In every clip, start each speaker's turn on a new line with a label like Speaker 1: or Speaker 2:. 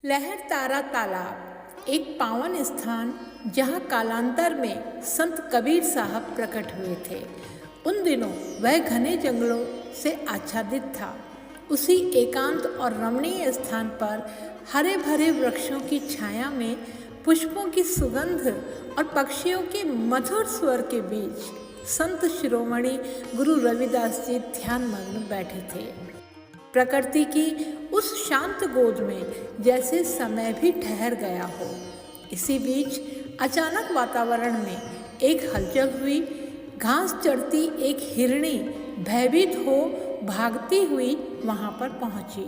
Speaker 1: लहर तारा तालाब एक पावन स्थान जहाँ कालांतर में संत कबीर साहब प्रकट हुए थे। उन दिनों वह घने जंगलों से आच्छादित था। उसी एकांत और रमणीय स्थान पर हरे भरे वृक्षों की छाया में पुष्पों की सुगंध और पक्षियों के मधुर स्वर के बीच संत शिरोमणि गुरु रविदास जी ध्यान मग्न बैठे थे। प्रकृति की उस शांत गोद में जैसे समय भी ठहर गया हो। इसी बीच अचानक वातावरण में एक हलचल हुई। घास चढ़ती एक हिरणी भयभीत हो भागती हुई वहां पर पहुंची।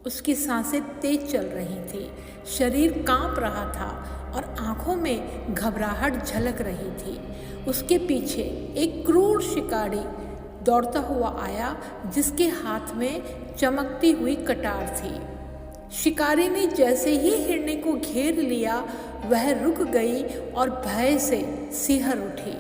Speaker 1: उसकी सांसें तेज चल रही थी, शरीर कांप रहा था और आंखों में घबराहट झलक रही थी। उसके पीछे एक क्रूर शिकारी दौड़ता हुआ आया, जिसके हाथ में चमकती हुई कटार थी। शिकारी ने जैसे ही हिरणी को घेर लिया, वह रुक गई और भय से सिहर उठी।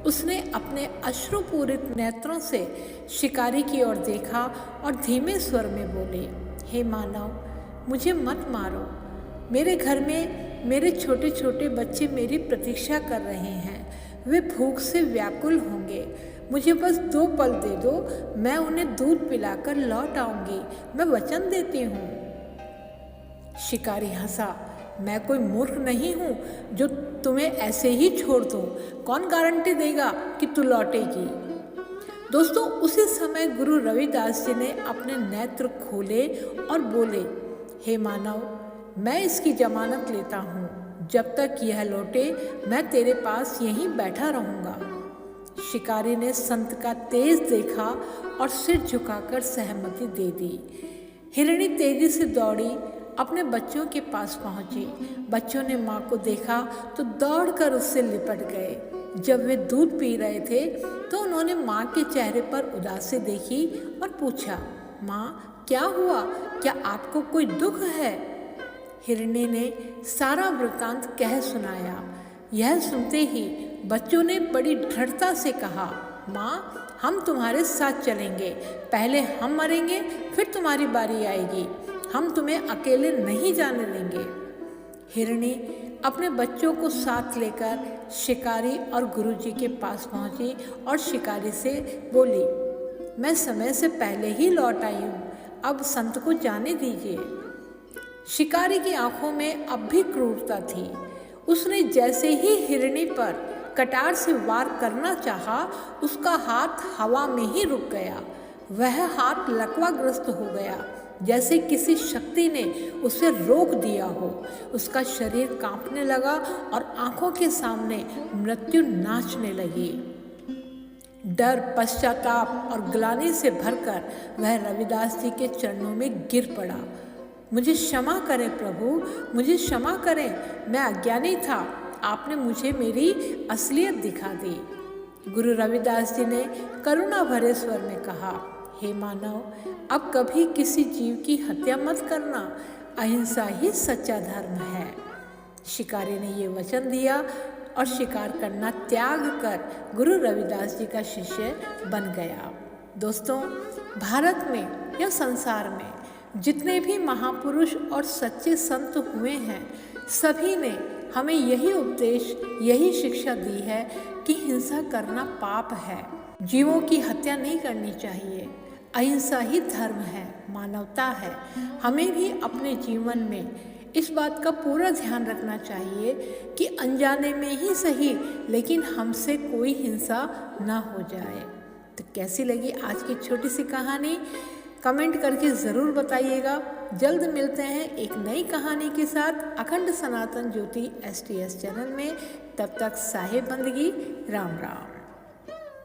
Speaker 1: उसने अपने अश्रुपूरित नेत्रों से शिकारी की ओर देखा और धीमे स्वर में बोले, हे मानव, मुझे मत मारो। मेरे घर में मेरे छोटे छोटे बच्चे मेरी प्रतीक्षा कर रहे हैं। वे भूख से व्याकुल होंगे। मुझे बस 2 पल दे दो, मैं उन्हें दूध पिलाकर लौट आऊंगी। मैं वचन देती हूँ। शिकारी हंसा, मैं कोई मूर्ख नहीं हूँ जो तुम्हें ऐसे ही छोड़ दूँ। कौन गारंटी देगा कि तू लौटेगी? दोस्तों, उसी समय गुरु रविदास जी ने अपने नेत्र खोले और बोले, हे मानव, मैं इसकी जमानत लेता हूँ। जब तक यह लौटे मैं तेरे पास यहीं बैठा रहूँगा। शिकारी ने संत का तेज देखा और सिर झुकाकर सहमति दे दी। हिरणी तेजी से दौड़ी अपने बच्चों के पास पहुंची। बच्चों ने माँ को देखा तो दौड़कर उससे लिपट गए। जब वे दूध पी रहे थे तो उन्होंने माँ के चेहरे पर उदासी देखी और पूछा, माँ, क्या हुआ? क्या आपको कोई दुख है? हिरणी ने सारा वृत्तांत कह सुनाया। यह सुनते ही बच्चों ने बड़ी दृढ़ता से कहा, माँ, हम तुम्हारे साथ चलेंगे। पहले हम मरेंगे, फिर तुम्हारी बारी आएगी। हम तुम्हें अकेले नहीं जाने देंगे। हिरणी अपने बच्चों को साथ लेकर शिकारी और गुरुजी के पास पहुंची और शिकारी से बोली, मैं समय से पहले ही लौट आई हूँ, अब संत को जाने दीजिए। शिकारी की आंखों में अब भी क्रूरता थी। उसने जैसे ही हिरणी पर कटार से वार करना चाहा, उसका हाथ हवा में ही रुक गया। वह हाथ लकवाग्रस्त हो गया, जैसे किसी शक्ति ने उसे रोक दिया हो। उसका शरीर कांपने लगा और आंखों के सामने मृत्यु नाचने लगी। डर, पश्चाताप और ग्लानि से भरकर वह रविदास जी के चरणों में गिर पड़ा। मुझे क्षमा करें प्रभु, मुझे क्षमा करें। मैं अज्ञानी था। आपने मुझे मेरी असलियत दिखा दी। गुरु रविदास जी ने करुणा भरे स्वर में कहा, हे मानव, अब कभी किसी जीव की हत्या मत करना। अहिंसा ही सच्चा धर्म है। शिकारी ने ये वचन दिया और शिकार करना त्याग कर गुरु रविदास जी का शिष्य बन गया। दोस्तों, भारत में या संसार में जितने भी महापुरुष और सच्चे संत हुए हैं, सभी ने हमें यही उपदेश, यही शिक्षा दी है कि हिंसा करना पाप है। जीवों की हत्या नहीं करनी चाहिए। अहिंसा ही धर्म है, मानवता है। हमें भी अपने जीवन में इस बात का पूरा ध्यान रखना चाहिए कि अनजाने में ही सही, लेकिन हमसे कोई हिंसा ना हो जाए। तो कैसी लगी आज की छोटी सी कहानी? कमेंट करके ज़रूर बताइएगा। जल्द मिलते हैं एक नई कहानी के साथ अखंड सनातन ज्योति STS चैनल में। तब तक साहिब बंदगी, राम राम।